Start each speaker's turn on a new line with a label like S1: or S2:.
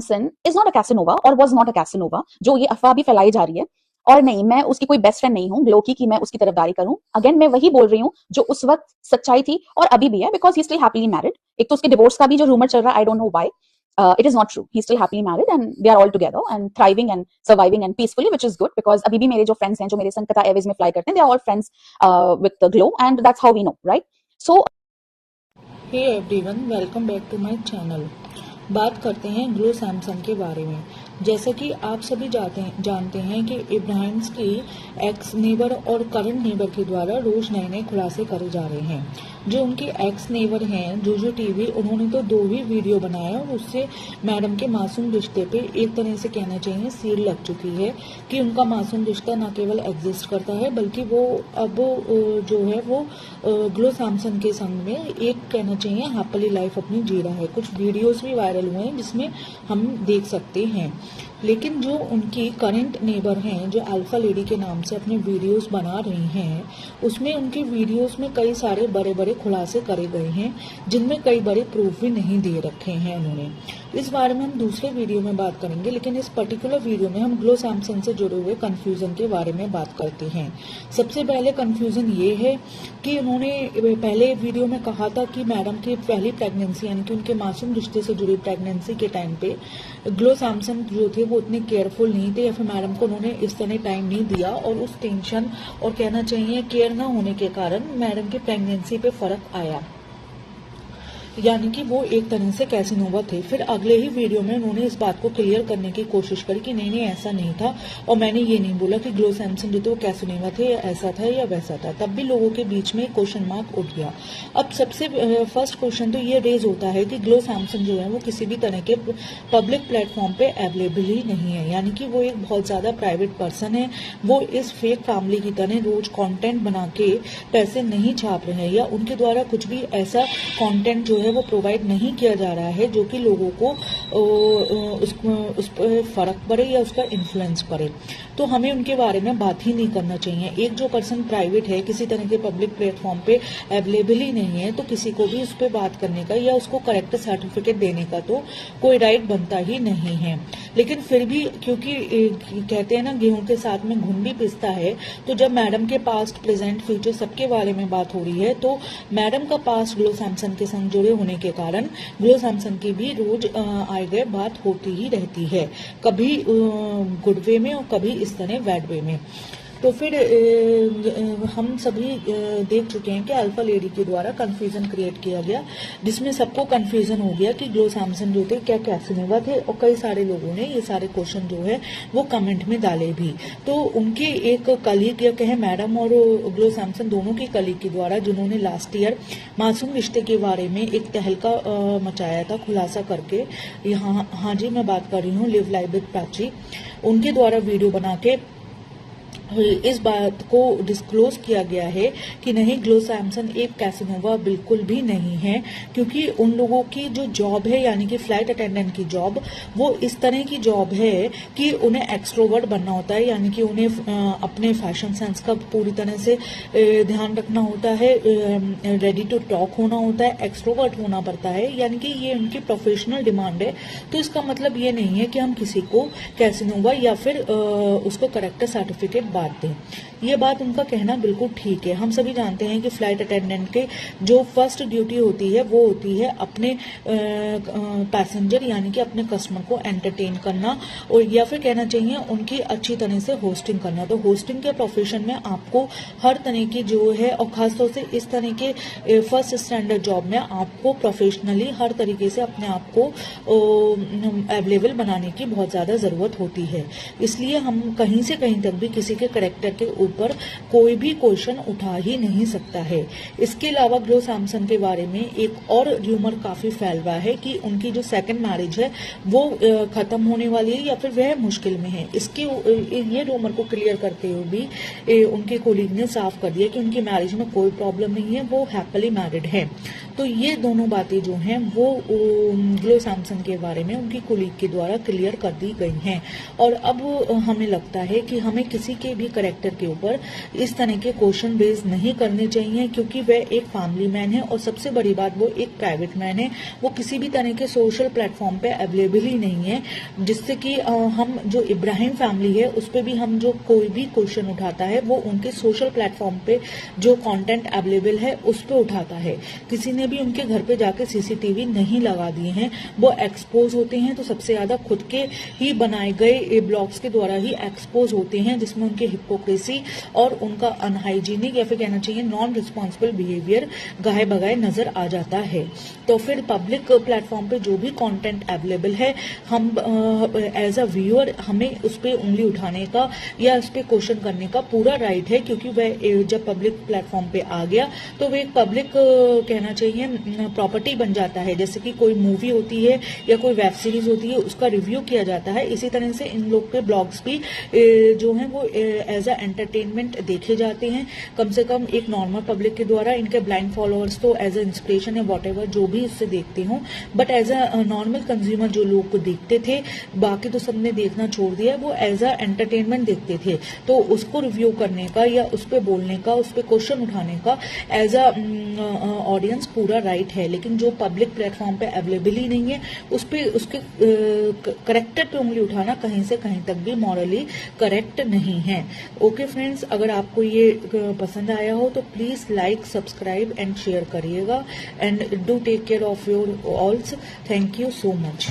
S1: Manson is not a Casanova or was not a Casanova, जो ये अफवाह भी फैलाई जा रही है। और नहीं, मैं उसकी कोई बेस्ट फ्रेंड नहीं हूँ ग्लोकी की मैं उसकी तरफदारी करूं। अगेन मैं वही बोल रही हूँ जो उस वक्त सच्चाई थी और अभी भी है, because he still happily married. एक तो उसके डिवोर्स का भी जो रूमर चल रहा है, I don't know why, it is not true. He's still happily married and they are all together and thriving and surviving and peacefully, which is good because अभी भी मेरे जो friends हैं जो मेरे संग कथा एयरवेज में fly करते हैं, they are all friends with the Glow and that's how we know, right? So
S2: hey everyone, welcome back to my channel. बात करते हैं ग्लो सैमसन के बारे में। जैसा कि आप सभी जानते हैं कि इब्राहिम्स की एक्स नेबर और करंट नेबर के द्वारा रोज नए नए खुलासे करे जा रहे हैं। जो उनके एक्स नेबर हैं जोजो टीवी, उन्होंने तो 2 ही वीडियो बनाया और उससे मैडम के मासूम रिश्ते पे एक तरह से कहना चाहिए सील लग चुकी है कि उनका मासूम रिश्ता न केवल एग्जिस्ट करता है बल्कि वो अब जो है वो ग्लो सैमसन के संग में एक कहना चाहिए हैप्पीली लाइफ अपनी जी रहा है। कुछ वीडियोस भी वायरल हुए हैं जिसमें हम देख सकते हैं। लेकिन जो उनकी करंट नेबर हैं जो अल्फा लेडी के नाम से अपने वीडियोस बना रही हैं, उसमें उनके वीडियोस में कई सारे बड़े बड़े खुलासे करे गए हैं जिनमें कई बड़े प्रूफ भी नहीं दे रखे हैं उन्होंने। इस बारे में हम दूसरे वीडियो में बात करेंगे, लेकिन इस पर्टिकुलर वीडियो में हम ग्लो सैमसन से जुड़े हुए कंफ्यूजन के बारे में बात करते हैं। सबसे पहले कंफ्यूजन ये है कि उन्होंने पहले वीडियो में कहा था कि मैडम की पहली प्रेगनेंसी यानी कि उनके मासूम रिश्ते से जुड़ी प्रेगनेंसी के टाइम पे ग्लो सैमसन जो थे वो उतने केयरफुल नहीं थे या फिर मैडम को उन्होंने इस तरह टाइम नहीं दिया और उस टेंशन और कहना चाहिए केयर ना होने के कारण मैडम की प्रेगनेंसी पे फर्क आया, यानी कि वो एक तरह से कैसिनोवा थे। फिर अगले ही वीडियो में उन्होंने इस बात को क्लियर करने की कोशिश करी कि नहीं ऐसा नहीं था और मैंने ये नहीं बोला कि ग्लो सैमसन जो थे वो कैसिनोवा थे या ऐसा था या वैसा था। तब भी लोगों के बीच में क्वेश्चन मार्क उठ गया। अब सबसे फर्स्ट क्वेश्चन तो ये रेज होता है कि ग्लो सैमसन जो है वो किसी भी तरह के पब्लिक प्लेटफॉर्म पे अवेलेबल ही नहीं है, यानी कि वो एक बहुत ज्यादा प्राइवेट पर्सन है। वो इस फेक फैमिली की तरह रोज कॉन्टेंट बना के पैसे नहीं छाप रहे हैं या उनके द्वारा कुछ भी ऐसा कॉन्टेंट जो है वो प्रोवाइड नहीं किया जा रहा है जो कि लोगों को उस पर फर्क पड़े या उसका इन्फ्लुएंस पड़े। तो हमें उनके बारे में बात ही नहीं करना चाहिए। एक जो पर्सन प्राइवेट है, किसी तरह के पब्लिक प्लेटफॉर्म पे अवेलेबल ही नहीं है, तो किसी को भी उस पर बात करने का या उसको करेक्ट सर्टिफिकेट देने का तो कोई राइट बनता ही नहीं है। लेकिन फिर भी क्योंकि कहते हैं ना गेहूं के साथ में घुन भी पिसता है, तो जब मैडम के पास्ट प्रेजेंट फ्यूचर सबके बारे में बात हो रही है तो मैडम का पास्ट ग्लो सैमसन के संग जुड़े होने के कारण ग्लो सैमसन की भी रोज आए गए बात होती ही रहती है, कभी गुड वे में और कभी इस तरह बैड वे में। तो फिर हम सभी देख चुके हैं कि अल्फा लेडी के द्वारा कंफ्यूजन क्रिएट किया गया जिसमें सबको कंफ्यूजन हो गया कि ग्लो सैमसन जो थे क्या कैसिनोवा थे और कई सारे लोगों ने ये सारे क्वेश्चन जो है वो कमेंट में डाले भी। तो उनके एक कलीग या कहे मैडम और ग्लो सैमसन दोनों के कलीग के द्वारा जिन्होंने लास्ट ईयर मासूम रिश्ते के बारे में एक तहलका मचाया था खुलासा करके, यहाँ हाँ जी मैं बात कर रही हूँ लिव लाइव विद प्राची, उनके द्वारा वीडियो बना के इस बात को डिस्क्लोज किया गया है कि नहीं ग्लो सैमसन एक कैसिनोवा बिल्कुल भी नहीं है, क्योंकि उन लोगों की जो जॉब है यानी कि फ्लाइट अटेंडेंट की जॉब वो इस तरह की जॉब है कि उन्हें एक्सट्रोवर्ट बनना होता है, यानी कि उन्हें अपने फैशन सेंस का पूरी तरह से ध्यान रखना होता है, रेडी टू टॉक होना होता है, एक्सट्रोवर्ट होना पड़ता है, यानी कि ये उनकी प्रोफेशनल डिमांड है। तो इसका मतलब ये नहीं है कि हम किसी को कैसिनोवा या फिर उसको करेक्टर सर्टिफिकेट बात दें। ये बात उनका कहना बिल्कुल ठीक है। हम सभी जानते हैं कि फ्लाइट अटेंडेंट के जो फर्स्ट ड्यूटी होती है वो होती है अपने पैसेंजर यानी कि अपने कस्टमर को एंटरटेन करना और या फिर कहना चाहिए उनकी अच्छी तरह से होस्टिंग करना। तो होस्टिंग के प्रोफेशन में आपको हर तरह की जो है और खासतौर से इस तरह के फर्स्ट स्टैंडर्ड जॉब में आपको प्रोफेशनली हर तरीके से अपने आप को अवेलेबल बनाने की बहुत ज्यादा जरूरत होती है। इसलिए हम कहीं से कहीं तक भी किसी के करेक्टर के ऊपर कोई भी क्वेश्चन उठा ही नहीं सकता है। इसके अलावा ग्लो सैमसन के बारे में एक और र्यूमर काफी फैल रहा है कि उनकी जो सेकंड मैरिज है वो खत्म होने वाली है या फिर वह मुश्किल में है। इसके ये र्यूमर को क्लियर करते हुए भी उनके कोलीग ने साफ कर दिया कि उनकी मैरिज में कोई प्रॉब्लम नहीं है, वो हैप्पीली मैरिड है। तो ये दोनों बातें जो हैं वो ग्लो सैमसन के बारे में उनकी कोलीग के द्वारा क्लियर कर दी गई हैं और अब हमें लगता है कि हमें किसी के भी करेक्टर के ऊपर ऊपर इस तरह के क्वेश्चन बेस नहीं करने चाहिए, क्योंकि वह एक फैमिली मैन है और सबसे बड़ी बात वो एक प्राइवेट मैन है। वो किसी भी तरह के सोशल प्लेटफॉर्म पे अवेलेबल ही नहीं है, जिससे कि हम जो इब्राहिम फैमिली है उस पर भी हम जो कोई भी क्वेश्चन उठाता है वो उनके सोशल प्लेटफॉर्म पे जो कंटेंट अवेलेबल है उस पर उठाता है। किसी ने भी उनके घर पे जाके सीसीटीवी नहीं लगा दिए हैं, वो एक्सपोज होते हैं तो सबसे ज्यादा खुद के ही बनाए गए ब्लॉग्स के द्वारा ही एक्सपोज होते हैं, जिसमें उनकी हिपोक्रेसी और उनका अनहाइजीनिक या फिर कहना चाहिए नॉन रिस्पॉन्सिबल बिहेवियर गाहे बगाए नजर आ जाता है। तो फिर पब्लिक प्लेटफॉर्म पे जो भी कंटेंट अवेलेबल है, हम एज अ व्यूअर हमें उस पर उंगली उठाने का या उस पर क्वेश्चन करने का पूरा राइट है, क्योंकि वह जब पब्लिक प्लेटफॉर्म पे आ गया तो वह एक पब्लिक कहना चाहिए प्रॉपर्टी बन जाता है। जैसे कि कोई मूवी होती है या कोई वेब सीरीज होती है, उसका रिव्यू किया जाता है, इसी तरह से इन लोग के ब्लॉग्स भी जो है वो एज अ एंटरटेनमेंट देखे जाते हैं। कम से कम एक नॉर्मल पब्लिक के द्वारा इनके ब्लाइंड फॉलोअर्स तो एज अ इंस्पिरेशन या वॉट एवर जो भी इससे देखते हो, but as a normal consumer जो लोग को देखते थे, बाकी तो सबने देखना छोड़ दिया, वो एज अ एंटरटेनमेंट देखते थे। तो उसको रिव्यू करने का या उस पर बोलने का, उस पर क्वेश्चन उठाने का एज अ ऑडियंस पूरा राइट है। लेकिन जो पब्लिक प्लेटफॉर्म पे अवेलेबल ही नहीं है, उस पे उसके करेक्टर पे उंगली उठाना कहीं से कहीं तक भी मॉरली करेक्ट नहीं है। ओके फ्रेंड्स, अगर आपको ये पसंद आया हो तो please like, subscribe and share करिएगा, and do take care of your alls. Thank you so much.